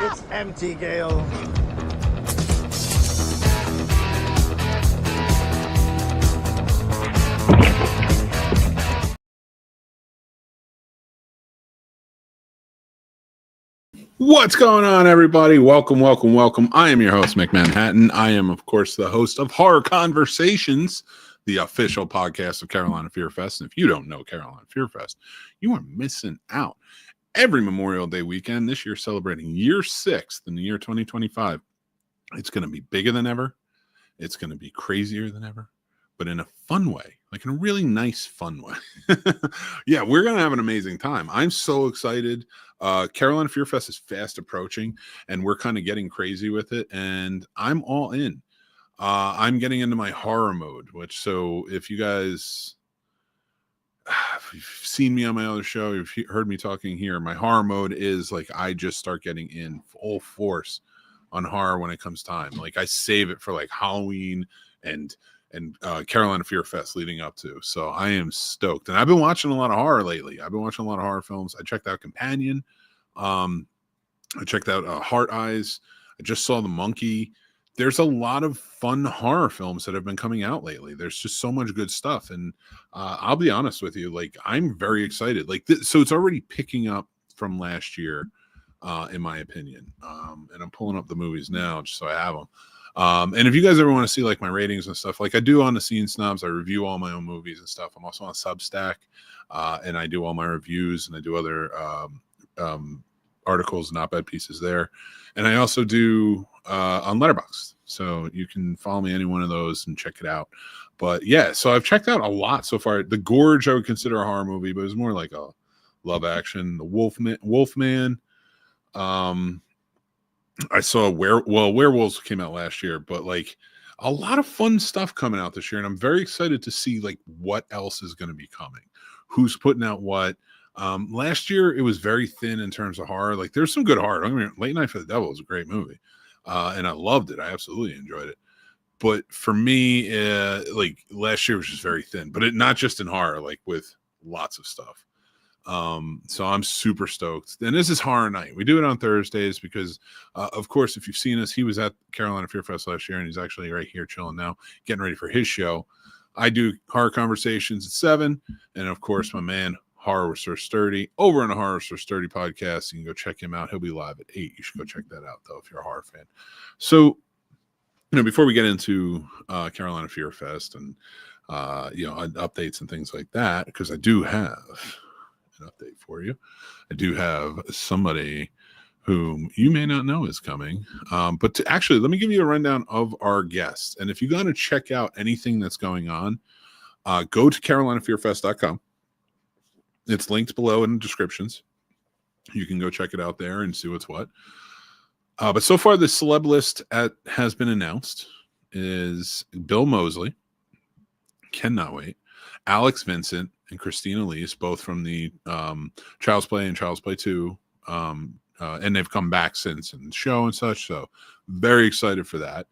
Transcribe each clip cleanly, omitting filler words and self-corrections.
It's empty, Gale. What's going on, everybody? Welcome, welcome, welcome. I am your host, Mick Manhattan. I am, of course, the host of Horror CON-Versations, the official podcast of Carolina Fear Fest. And if you don't know Carolina Fear Fest, you are missing out. Every Memorial Day weekend, this year celebrating year 6th in the year 2025. It's going to be bigger than ever. It's going to be crazier than ever, but in a fun way, like in a really nice, fun way. Yeah, we're going to have an amazing time. I'm so excited. Carolina Fear Fest is fast approaching, and we're kind of getting crazy with it, and I'm all in. I'm getting into my horror mode, so if you guys if you've seen me on my other show, you've heard me talking here, my horror mode is like I just start getting in full force on horror when it comes time. Like I save it for like Halloween and Carolina Fear Fest leading up to. So I am stoked. And I've been watching a lot of horror lately. I've been watching a lot of horror films. I checked out Companion. I checked out Heart Eyes. I just saw The Monkey. There's a lot of fun horror films that have been coming out lately. There's just so much good stuff. And I'll be honest with you, like I'm very excited. Like so it's already picking up from last year, in my opinion. And I'm pulling up the movies now just so I have them. And if you guys ever want to see like my ratings and stuff, like I do on the Scene Snobs, I review all my own movies and stuff. I'm also on Substack, and I do all my reviews and I do other articles and op-ed pieces there. And I also do on Letterboxd. So you can follow me any one of those and check it out. But yeah, so I've checked out a lot so far. The Gorge I would consider a horror movie, but it was more like a love action. The Wolfman. I saw Werewolves came out last year, but like a lot of fun stuff coming out this year. And I'm very excited to see like what else is going to be coming, who's putting out what. Last year it was very thin in terms of horror. Like there's some good horror. I mean, Late Night for the Devil is a great movie. And I loved it. I absolutely enjoyed it. But for me, like last year was just very thin, but not just in horror, like with lots of stuff. So I'm super stoked. And this is Horror Night. We do it on Thursdays because, of course, if you've seen us, he was at Carolina Fear Fest last year, and he's actually right here chilling now, getting ready for his show. I do Horror CON-Versations at 7, and of course, my man Horror with Sir Sturdy over on the Horror Sir Sturdy podcast. You can go check him out. He'll be live at 8. You should go check that out, though, if you're a horror fan. So, before we get into Carolina Fear Fest and updates and things like that, because I do have an update for you. I do have somebody whom you may not know is coming, but actually, let me give you a rundown of our guests. And if you got to check out anything that's going on, go to carolinafearfest.com. It's linked below in the descriptions. You can go check it out there and see what's what. But so far, the celeb list has been announced is Bill Moseley, cannot wait, Alex Vincent, and Christina Elise, both from the Child's Play and Child's Play 2. And they've come back since in the show and such. So very excited for that.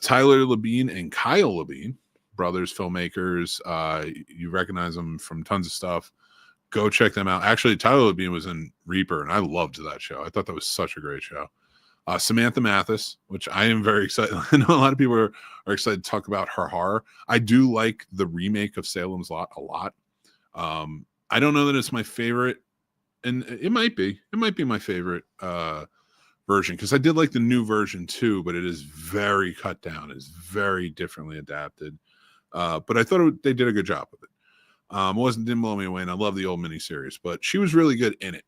Tyler Labine and Kyle Labine, brothers, filmmakers. You recognize them from tons of stuff. Go check them out. Actually, Tyler Labine was in Reaper, and I loved that show. I thought that was such a great show. Samantha Mathis, which I am very excited. I know a lot of people are excited to talk about her horror. I do like the remake of Salem's Lot a lot. I don't know that it's my favorite, and it might be my favorite version, because I did like the new version too, but it is very cut down. It's very differently adapted. But I thought they did a good job of it. Didn't blow me away, and I love the old miniseries, but she was really good in it.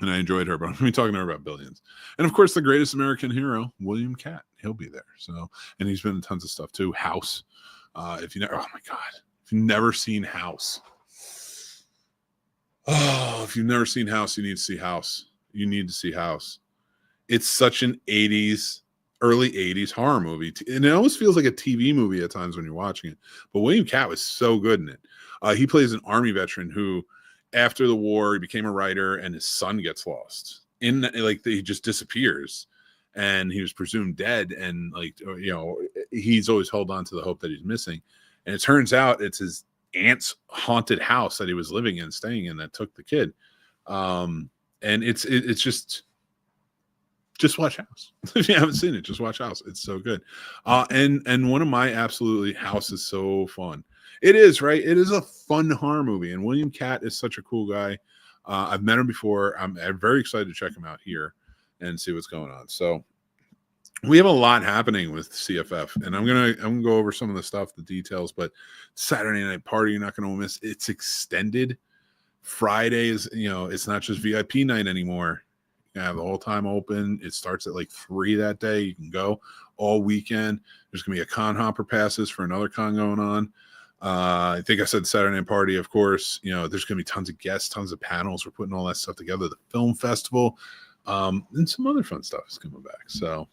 And I enjoyed her, but I'm going to be talking to her about Billions. And of course, the greatest American hero, William Catt. He'll be there. So, and he's been in tons of stuff too. House. If you've never seen House. Oh, if you've never seen House, you need to see House. You need to see House. It's such an early 80s horror movie. And it almost feels like a TV movie at times when you're watching it. But William Catt was so good in it. He plays an Army veteran who, after the war, he became a writer, and his son gets lost. He just disappears, and he was presumed dead. And he's always held on to the hope that he's missing. And it turns out it's his aunt's haunted house that he was living in, staying in, that took the kid. And it's just just watch House. If you haven't seen it, just watch House. It's so good. And one of my absolutely, House is so fun. It is, right? It is a fun horror movie. And William Catt is such a cool guy. I've met him before. I'm very excited to check him out here and see what's going on. So we have a lot happening with CFF, and I'm gonna go over some of the stuff, the details. But Saturday night party, you're not gonna miss. It's extended. Fridays, it's not just VIP night anymore. You have the whole time open. It starts at like 3 that day. You can go all weekend. There's gonna be a con hopper passes for another con going on. I think I said Saturday night party, of course. There's gonna be tons of guests, tons of panels. We're putting all that stuff together. The film festival, and some other fun stuff is coming back. So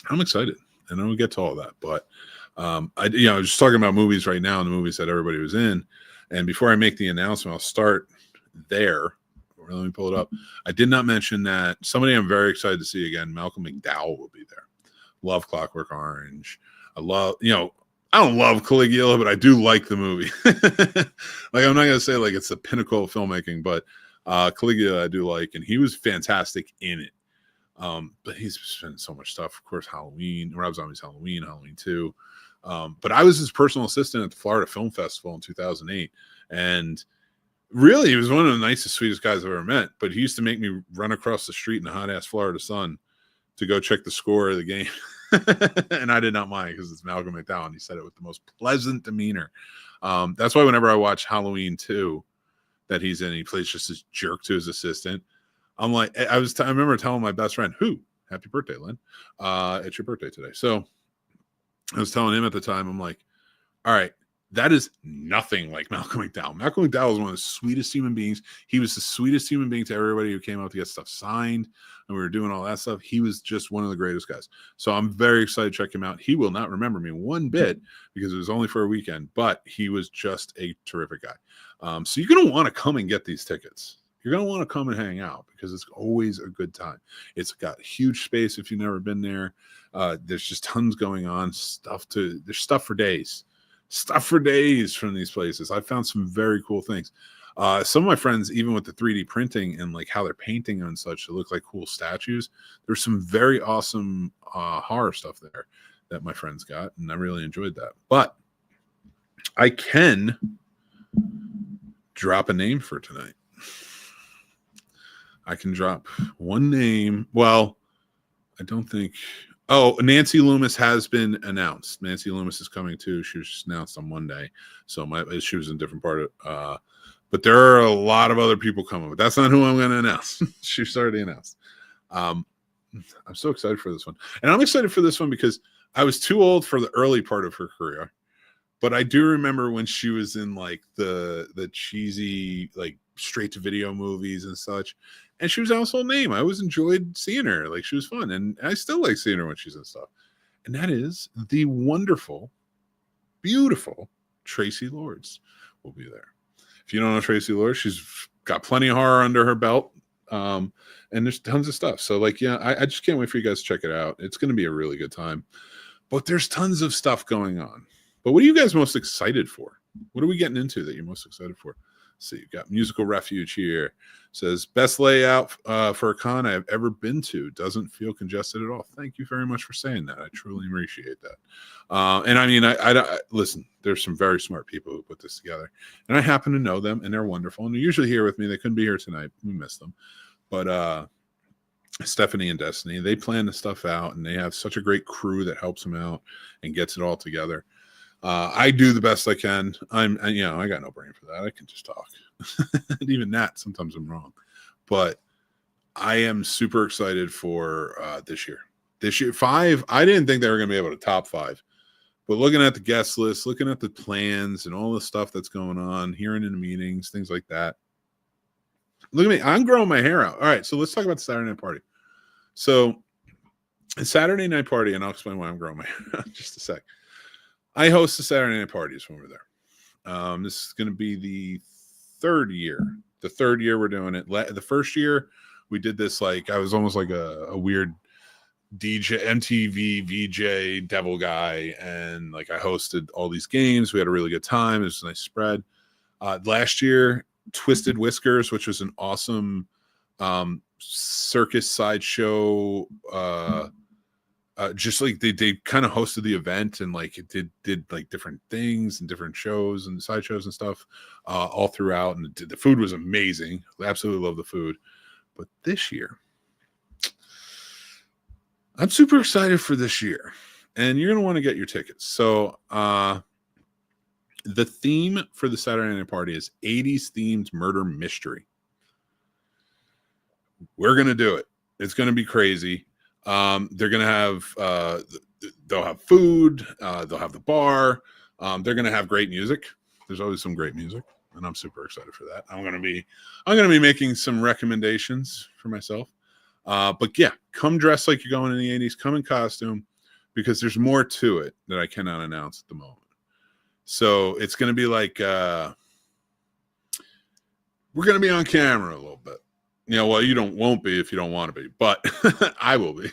I'm excited, and I will get to all that. But I was just talking about movies right now, and the movies that everybody was in. And before I make the announcement, I'll start there. Let me pull it up. I did not mention that somebody I'm very excited to see again, Malcolm McDowell, will be there. Love Clockwork Orange. I don't love Caligula, but I do like the movie. Like, I'm not going to say like it's the pinnacle of filmmaking, but Caligula I do like, and he was fantastic in it. But he's been so much stuff. Of course, Rob Zombie's Halloween 2. But I was his personal assistant at the Florida Film Festival in 2008. And really, he was one of the nicest, sweetest guys I've ever met. But he used to make me run across the street in the hot-ass Florida sun to go check the score of the game. And I did not mind because it's Malcolm McDowell, and he said it with the most pleasant demeanor. That's why whenever I watch Halloween 2 that he's in, he plays just this jerk to his assistant. I'm like, I remember telling my best friend, happy birthday, Lynn. It's your birthday today. So I was telling him at the time, I'm like, all right, that is nothing like Malcolm McDowell. Malcolm McDowell is one of the sweetest human beings. He was the sweetest human being to everybody who came out to get stuff signed, and we were doing all that stuff. He was just one of the greatest guys. So I'm very excited to check him out. He will not remember me one bit because it was only for a weekend, but he was just a terrific guy. So you're going to want to come and get these tickets. You're going to want to come and hang out because it's always a good time. It's got huge space if you've never been there. There's just tons going on. There's stuff for days. Stuff for days from these places. I found some very cool things. Some of my friends, even with the 3D printing and like how they're painting and such, to look like cool statues. There's some very awesome horror stuff there that my friends got, and I really enjoyed that. But I can drop a name for tonight. I can drop one name. Well, I don't think. Oh, Nancy Loomis has been announced. Nancy Loomis is coming too. She was just announced on Monday. So she was in a different part of but there are a lot of other people coming, but that's not who I'm going to announce. She's already announced. I'm so excited for this one. And I'm excited for this one because I was too old for the early part of her career. But I do remember when she was in like the cheesy, like straight to video movies and such. And she was a household name. I always enjoyed seeing her. Like, she was fun. And I still like seeing her when she's in stuff. And that is the wonderful, beautiful Tracy Lords will be there. If you don't know Tracy Lords, she's got plenty of horror under her belt. And there's tons of stuff. So like, yeah, I just can't wait for you guys to check it out. It's going to be a really good time. But there's tons of stuff going on. But what are you guys most excited for? What are we getting into that you're most excited for? So you've got Musical Refuge here. Says, best layout for a con I've ever been to. Doesn't feel congested at all. Thank you very much for saying that. I truly appreciate that. And I mean, I listen, there's some very smart people who put this together. And I happen to know them, and they're wonderful. And they're usually here with me. They couldn't be here tonight. We missed them. But Stephanie and Destiny, they plan the stuff out, and they have such a great crew that helps them out and gets it all together. I do the best I can. I got no brain for that. I can just talk. And even that, sometimes I'm wrong. But I am super excited for this year. This year, 5, I didn't think they were going to be able to top 5. But looking at the guest list, looking at the plans and all the stuff that's going on, hearing in the meetings, things like that. Look at me. I'm growing my hair out. All right, so let's talk about the Saturday night party. So, a Saturday night party, and I'll explain why I'm growing my hair out in just a sec. I host the Saturday night parties when we're there. This is going to be the third year. The third year we're doing it. The first year we did this, like, I was almost like a weird DJ, MTV, VJ, devil guy. And like, I hosted all these games. We had a really good time. It was a nice spread. Last year, Twisted Whiskers, which was an awesome circus sideshow. Just like they kind of hosted the event, and like it did like different things and different shows and sideshows and stuff all throughout. And the food was amazing. I absolutely love the food. But this year, I'm super excited for this year, and you're gonna want to get your tickets. So the theme for the Saturday night party is 80s themed murder mystery. We're gonna do it. It's gonna be crazy. They're gonna have they'll have food, they'll have the bar, they're gonna have great music. There's always some great music, and I'm super excited for that. I'm gonna be making some recommendations for myself. But yeah, come dressed like you're going in the 80s, come in costume, because there's more to it that I cannot announce at the moment. So it's gonna be like we're gonna be on camera a little bit. Well, you won't be if you don't want to be, but I will be.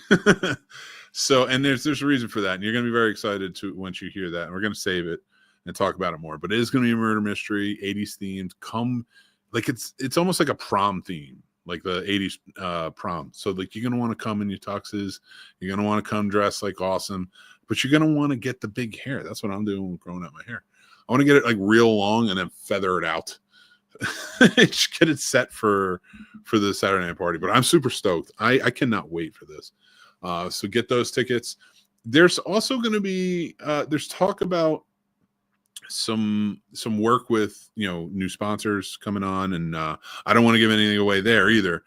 So, and there's a reason for that, and you're going to be very excited once you hear that. And we're going to save it and talk about it more. But it is going to be a murder mystery, 80s themed. Come, like it's almost like a prom theme, like the 80s prom. So, like you're going to want to come in your tuxes. You're going to want to come dressed like awesome, but you're going to want to get the big hair. That's what I'm doing with growing out my hair. I want to get it like real long and then feather it out. Just get it set for the Saturday night party. But I'm super stoked. I cannot wait for this. So get those tickets. There's also going to be there's talk about some work with new sponsors coming on, and I don't want to give anything away there either,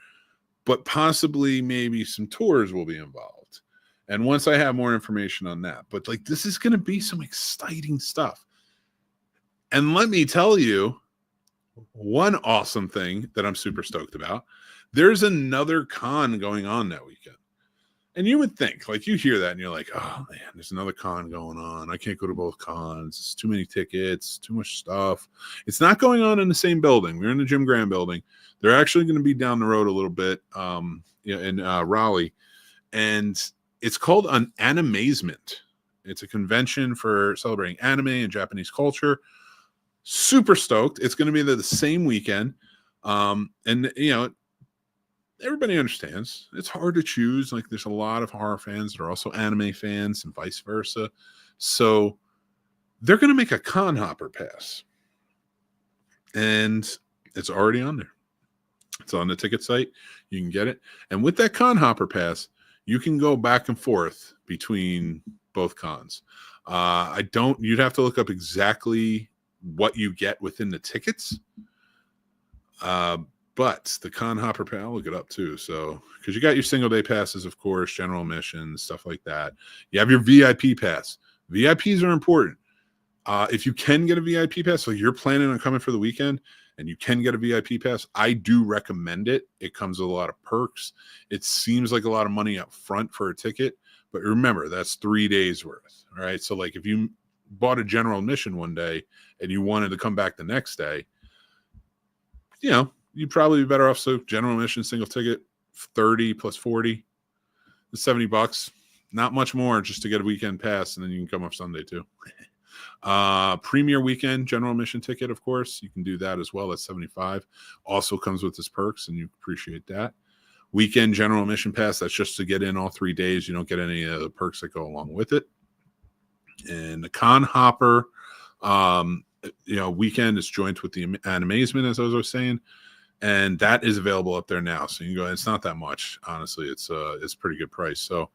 but possibly maybe some tours will be involved. And once I have more information on that, but like this is going to be some exciting stuff. And let me tell you, one awesome thing that I'm super stoked about, there's another con going on that weekend. And you would think, like, you hear that and you're like, oh man, there's another con going on. I can't go to both cons. It's too many tickets, too much stuff. It's not going on in the same building. We're in the Jim Graham building. They're actually going to be down the road a little bit in Raleigh. And it's called an Animazement. It's a convention for celebrating anime and Japanese culture. Super stoked. It's going to be the same weekend. And everybody understands it's hard to choose. Like there's a lot of horror fans that are also anime fans and vice versa. So they're going to make a con hopper pass, and it's already on there. It's on the ticket site. You can get it. And with that con hopper pass, you can go back and forth between both cons. You'd have to look up exactly what you get within the tickets. But the con hopper pass, I'll look it up too. So, because you got your single day passes, of course, general admission, stuff like that. You have your VIP pass. VIPs are important. If you can get a VIP pass, so you're planning on coming for the weekend and you can get a VIP pass, I do recommend it. It comes with a lot of perks. It seems like a lot of money up front for a ticket, but remember, that's 3 days worth. All right. So like if you bought a general admission one day and you wanted to come back the next day, you'd probably be better off. So general admission, single ticket, 30 plus 40, $70, not much more just to get a weekend pass. And then you can come off Sunday too. Premier weekend general admission ticket, of course, you can do that as well. That's $75. Also comes with its perks, and you appreciate that. Weekend general admission pass, that's just to get in all 3 days. You don't get any of the perks that go along with it. And the con hopper, weekend is joint with the Animazement, as I was saying, and that is available up there now. So you can go. It's not that much, honestly. It's a pretty good price. So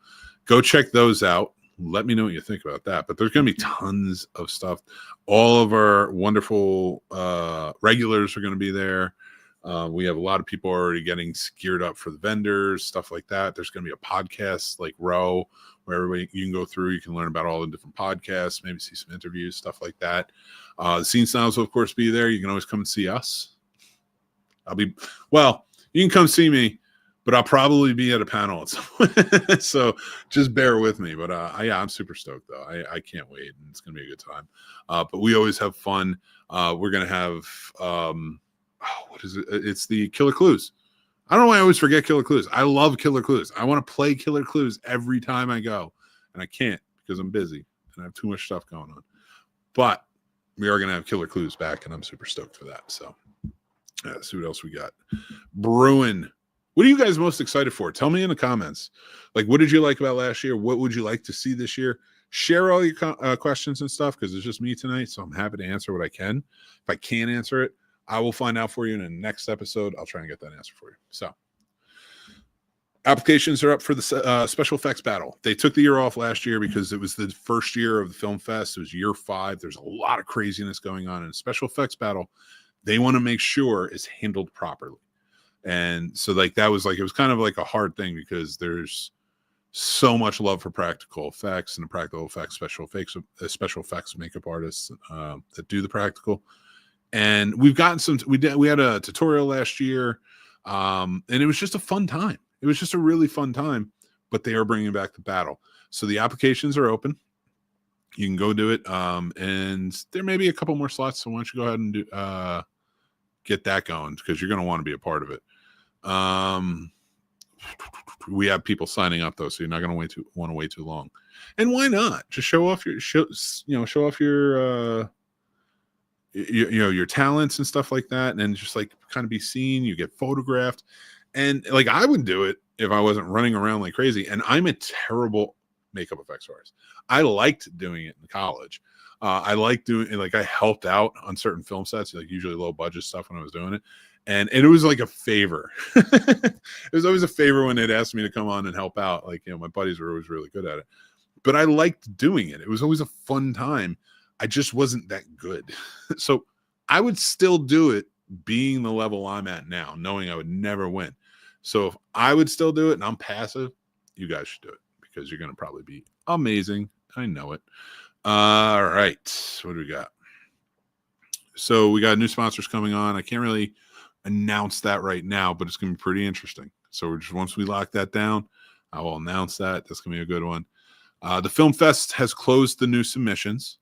go check those out. Let me know what you think about that. But there's going to be tons of stuff. All of our wonderful regulars are going to be there. We have a lot of people already getting geared up for the vendors, stuff like that. There's going to be a podcast like Row, where everybody you can go through. You can learn about all the different podcasts, maybe see some interviews, stuff like that. The Scene Snobs will, of course, be there. You can always come and see us. You can come see me, but I'll probably be at a panel at some point. So just bear with me. But I'm super stoked, though. I can't wait, and it's going to be a good time. But we always have fun. We're going to have, what is it? It's the Killer Clues. I don't know why I always forget Killer Clues. I love Killer Clues. I want to play Killer Clues every time I go, and I can't because I'm busy and I have too much stuff going on. But we are going to have Killer Clues back, and I'm super stoked for that. So let's see what else we got. Brewing. What are you guys most excited for? Tell me in the comments. Like, what did you like about last year? What would you like to see this year? Share all your questions and stuff, because it's just me tonight, so I'm happy to answer what I can. If I can't answer it, I will find out for you in the next episode. I'll try and get that answer for you. So applications are up for the special effects battle. They took the year off last year because it was the first year of the film fest. It was year 5. There's a lot of craziness going on in special effects battle. They want to make sure it's handled properly. And so like that was like, it was kind of like a hard thing, because there's so much love for practical effects and the practical effects special effects makeup artists that do the practical. And we've gotten some. We had a tutorial last year, and it was just a fun time. It was just a really fun time. But they are bringing back the battle, so the applications are open. You can go do it, and there may be a couple more slots. So why don't you go ahead and get that going, because you're going to want to be a part of it. We have people signing up though, so you're not going to want to wait too long. And why not just show off your show off your your talents and stuff like that, and then just like kind of be seen. You get photographed, and like I would do it if I wasn't running around like crazy. And I'm a terrible makeup effects artist. I liked doing it in college. I like doing like I helped out on certain film sets, like usually low budget stuff when I was doing it. And it was like a favor. It was always a favor when they'd ask me to come on and help out. Like, my buddies were always really good at it. But I liked doing it. It was always a fun time. I just wasn't that good. So I would still do it being the level I'm at now, knowing I would never win. So if I would still do it and I'm passive, you guys should do it, because you're going to probably be amazing. I know it. All right. What do we got? So we got new sponsors coming on. I can't really announce that right now, but it's going to be pretty interesting. So once we lock that down, I will announce that. That's going to be a good one. The Film Fest has closed the new submissions.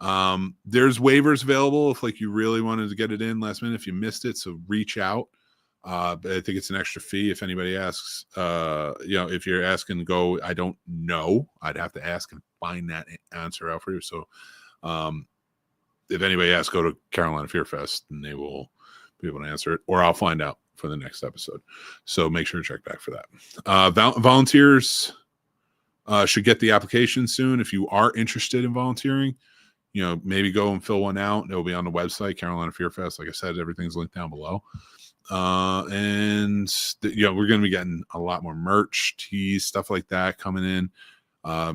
There's waivers available if like you really wanted to get it in last minute, if you missed it. So reach out. But I think it's an extra fee if anybody asks. If you're asking, go, I don't know. I'd have to ask and find that answer out for you. So if anybody asks, go to Carolina Fear Fest and they will be able to answer it, or I'll find out for the next episode. So make sure to check back for that. Volunteers should get the application soon. If you are interested in volunteering, maybe go and fill one out. It'll be on the website, Carolina Fear Fest. Like I said, everything's linked down below. We're going to be getting a lot more merch, tees, stuff like that coming in.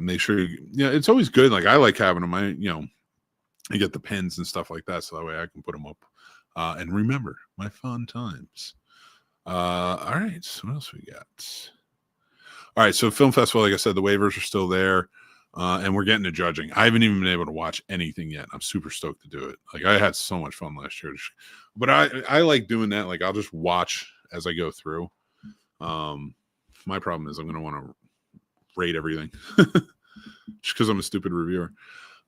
Make sure it's always good. Like I like having them. I get the pins and stuff like that, so that way I can put them up and remember my fun times. All right, so what else we got? All right, so Film Festival, like I said, the waivers are still there, and we're getting to judging. I haven't even been able to watch anything yet. I'm super stoked to do it. Like I had so much fun last year, but I like doing that. Like I'll just watch as I go through. My problem is I'm going to want to rate everything just because I'm a stupid reviewer.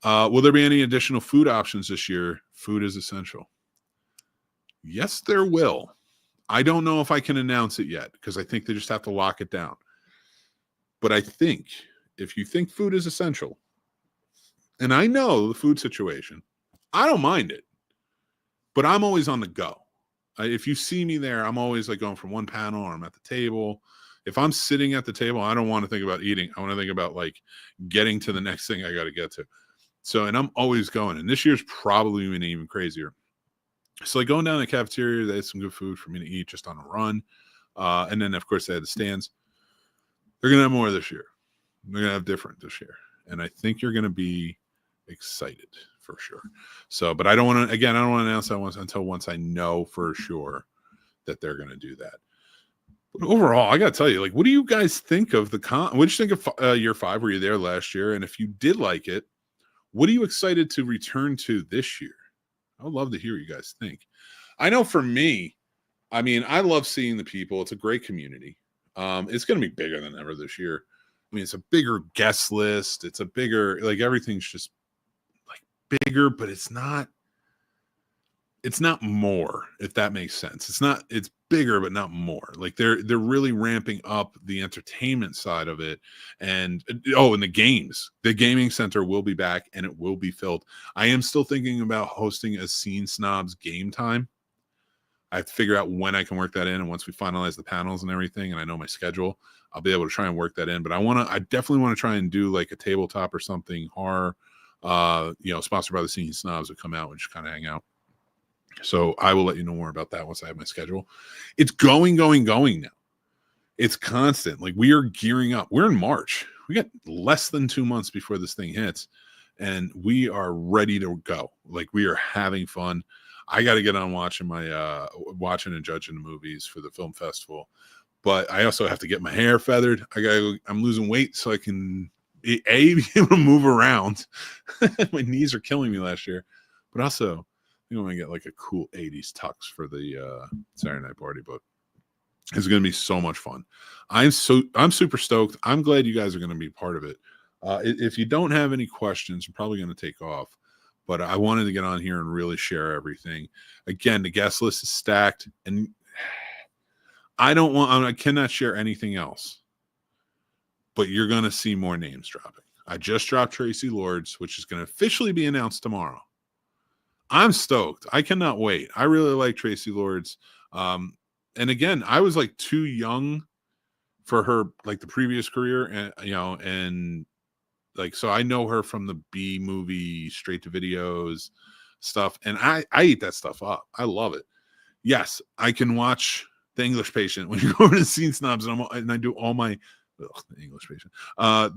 Will there be any additional food options this year? Food is essential. Yes, there will. I don't know if I can announce it yet, because I think they just have to lock it down. But I think if you think food is essential, and I know the food situation, I don't mind it, but I'm always on the go. If you see me there, I'm always like going from one panel, or I'm at the table. If I'm sitting at the table, I don't want to think about eating. I want to think about like getting to the next thing I got to get to. So, and I'm always going. And this year's probably been even crazier. So like going down to the cafeteria, they had some good food for me to eat just on a run. And then, of course, they had the stands. They're going to have more this year. They're going to have different this year. And I think you're going to be excited for sure. So, but I don't want to announce that once I know for sure that they're going to do that. But overall, I got to tell you, like, what do you guys think of the con? What did you think of year 5? Were you there last year? And if you did like it, what are you excited to return to this year? I would love to hear what you guys think. I know for me, I mean, I love seeing the people. It's a great community. It's going to be bigger than ever this year. I mean, it's a bigger guest list. It's a bigger, like everything's just like bigger, but it's not more, if that makes sense. It's bigger, but not more. Like they're really ramping up the entertainment side of it. And and the gaming center will be back and it will be filled. I am still thinking about hosting a Scene Snobs game time. I have to figure out when I can work that in. And once we finalize the panels and everything, and I know my schedule, I'll be able to try and work that in. But I definitely want to try and do like a tabletop or something, horror, sponsored by the Scene Snobs would come out and just kind of hang out. So I will let you know more about that once I have my schedule. It's going now. It's constant. Like, we are gearing up. We're in March. We got less than 2 months before this thing hits, and we are ready to go. Like, we are having fun. I got to get on watching watching and judging the movies for the film festival, but I also have to get my hair feathered. I'm losing weight so I can be able to move around. My knees are killing me last year, but also I'm going to get like a cool 80s tux for the Saturday night party, but it's going to be so much fun. I'm super stoked. I'm glad you guys are going to be part of it. If you don't have any questions, I'm probably going to take off, but I wanted to get on here and really share everything. Again, the guest list is stacked, and I cannot share anything else, but you're going to see more names dropping. I just dropped Tracy Lords, which is going to officially be announced tomorrow. I'm stoked. I cannot wait. I really like Tracy Lords. And again, I was like too young for her, like the previous career, and like, so I know her from the B movie, straight to videos stuff, and I eat that stuff up. I love it. Yes, I can watch The English Patient when you go to Scene Snobs, and I do all my The English Patient,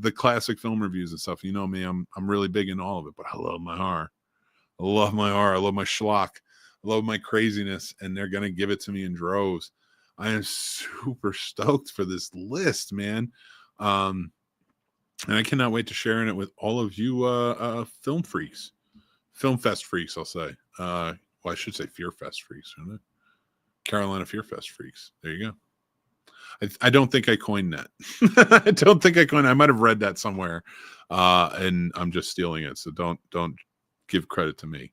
the classic film reviews and stuff. You know me, I'm really big in all of it, but I love my horror. I love my horror. I love my schlock. I love my craziness, and they're going to give it to me in droves. I am super stoked for this list, man. And I cannot wait to sharing it with all of you film freaks. Film Fest freaks, I'll say. Well, I should say Fear Fest freaks, shouldn't it? Carolina Fear Fest freaks. There you go. I don't think I coined that. I don't think I coined it. I might have read that somewhere, and I'm just stealing it. So don't give credit to me.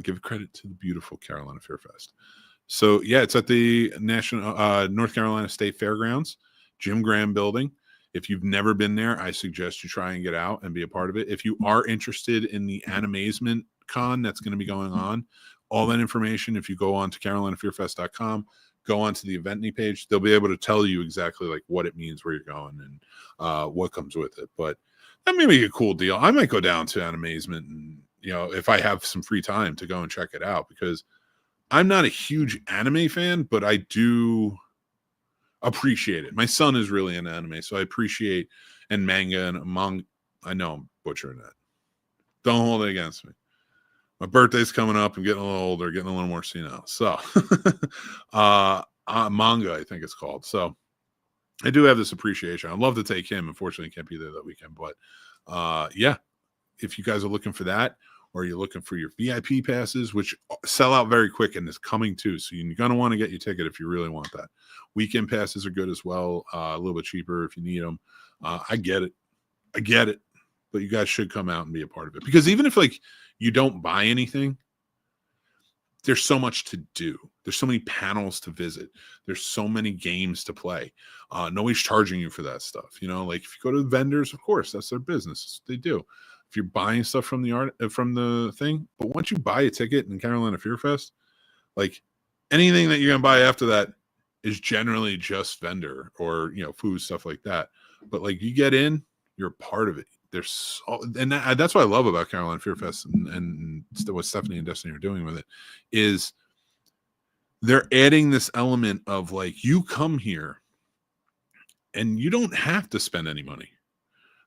Give credit to the beautiful Carolina Fear Fest. So yeah, it's at the North Carolina State Fairgrounds, Jim Graham building. If you've never been there, I suggest you try and get out and be a part of it. If you are interested in the Animazement Con that's going to be going on, all that information, if you go on to carolinafearfest.com, go on to the Eventney page, they'll be able to tell you exactly like what it means, where you're going, and what comes with it. But that may be a cool deal. I might go down to Animazement, and if I have some free time, to go and check it out, because I'm not a huge anime fan, but I do appreciate it. My son is really into anime, so I appreciate, and manga and manga. I know I'm butchering that. Don't hold it against me. My birthday's coming up. I'm getting a little older, getting a little more senile. So, manga, I think it's called. So, I do have this appreciation. I'd love to take him. Unfortunately, can't be there that weekend. But, yeah, if you guys are looking for that, or you're looking for your VIP passes, which sell out very quick and is coming too. So you're going to want to get your ticket if you really want that. Weekend passes are good as well. A little bit cheaper if you need them. I get it. But you guys should come out and be a part of it. Because even if like you don't buy anything, there's so much to do. There's so many panels to visit. There's so many games to play. Nobody's charging you for that stuff. Like if you go to the vendors, of course, that's their business. They do. If you're buying stuff from the thing, but once you buy a ticket in Carolina Fear Fest, like anything that you're gonna buy after that is generally just vendor or food, stuff like that. But like you get in, you're a part of it. That's what I love about Carolina Fear Fest and what Stephanie and Destiny are doing with it is they're adding this element of like you come here and you don't have to spend any money.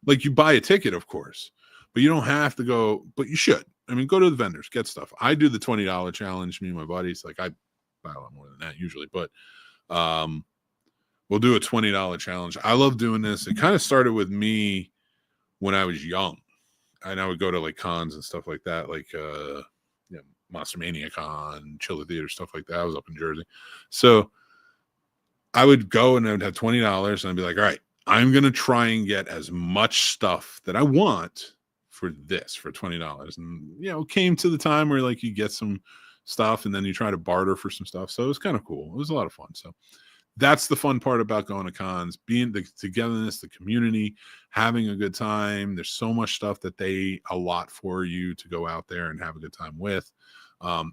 Like you buy a ticket, of course. But you don't have to go, but you should. I mean, go to the vendors, get stuff. I do the $20 challenge, me and my buddies. Like I buy a lot more than that usually, but we'll do a $20 challenge. I love doing this. It kind of started with me when I was young. And I would go to like cons and stuff like that, like Monster Mania Con, Chiller Theater, stuff like that. I was up in Jersey. So I would go and I would have $20 and I'd be like, all right, I'm going to try and get as much stuff that I want for this for $20. And came to the time where like you get some stuff and then you try to barter for some stuff. So it was kind of cool. It was a lot of fun. So that's the fun part about going to cons, being the togetherness, the community, having a good time. There's so much stuff that they allot for you to go out there and have a good time with.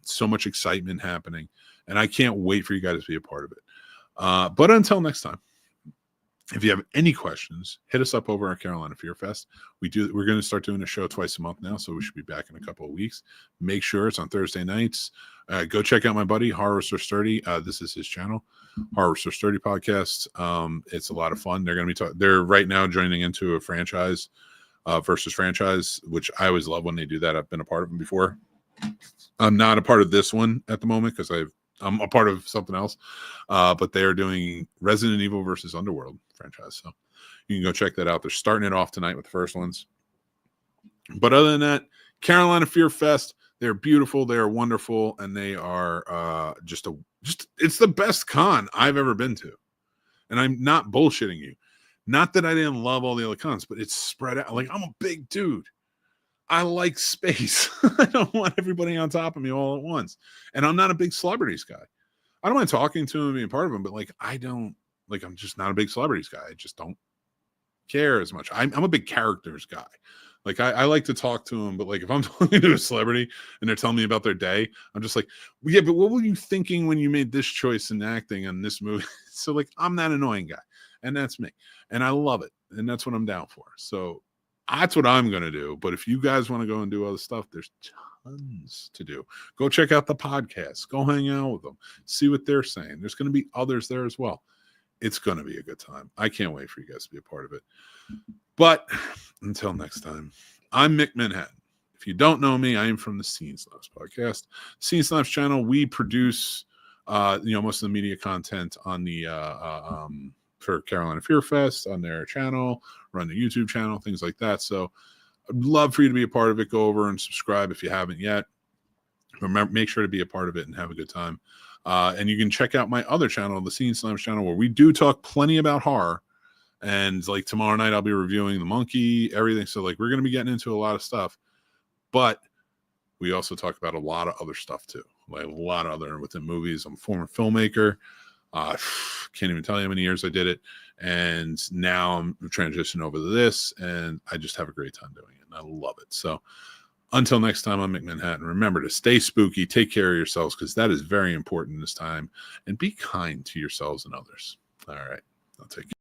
So much excitement happening. And I can't wait for you guys to be a part of it. But until next time, if you have any questions, hit us up over at Carolina Fear Fest. We're going to start doing a show twice a month now, so we should be back in a couple of weeks. Make sure it's on Thursday nights. Go check out my buddy Horror So Sturdy. This is his channel, Horror So Sturdy Podcast. It's a lot of fun. They're going to be they're right now joining into a franchise versus franchise, which I always love when they do that. I've been a part of them before. I'm not a part of this one at the moment because I'm a part of something else, but they are doing Resident Evil versus Underworld franchise. So you can go check that out. They're starting it off tonight with the first ones. But other than that, Carolina Fear Fest, they're beautiful, they are wonderful, and they are just it's the best con I've ever been to. And I'm not bullshitting you. Not that I didn't love all the other cons, but it's spread out. Like, I'm a big dude. I like space. I don't want everybody on top of me all at once. And I'm not a big celebrities guy. I don't mind talking to them and being part of them, but I'm just not a big celebrities guy. I just don't care as much. I'm a big characters guy. Like, I like to talk to them, but like, if I'm talking to a celebrity and they're telling me about their day, I'm just like, well, yeah, but what were you thinking when you made this choice in acting in this movie? So like, I'm that annoying guy, and that's me. And I love it. And that's what I'm down for. So that's what I'm going to do. But if you guys want to go and do other stuff, there's tons to do. Go check out the podcast. Go hang out with them. See what they're saying. There's going to be others there as well. It's going to be a good time. I can't wait for you guys to be a part of it. But until next time, I'm Mick Manhattan. If you don't know me, I am from the Snobs podcast. Snobs channel, we produce most of the media content on the for Carolina Fear Fest on their channel, run the YouTube channel, things like that. So I'd love for you to be a part of it. Go over and subscribe if you haven't yet. Remember, make sure to be a part of it and have a good time. And you can check out my other channel, the Snobs channel, where we do talk plenty about horror. And like tomorrow night, I'll be reviewing The Monkey, everything. So like, we're going to be getting into a lot of stuff, but we also talk about a lot of other stuff too. Like a lot of other within movies. I'm a former filmmaker. Can't even tell you how many years I did it. And now I'm transitioning over to this, and I just have a great time doing it. And I love it. So until next time, I'm Mick Manhattan. Remember to stay spooky, take care of yourselves, because that is very important this time, and be kind to yourselves and others. All right. I'll take care.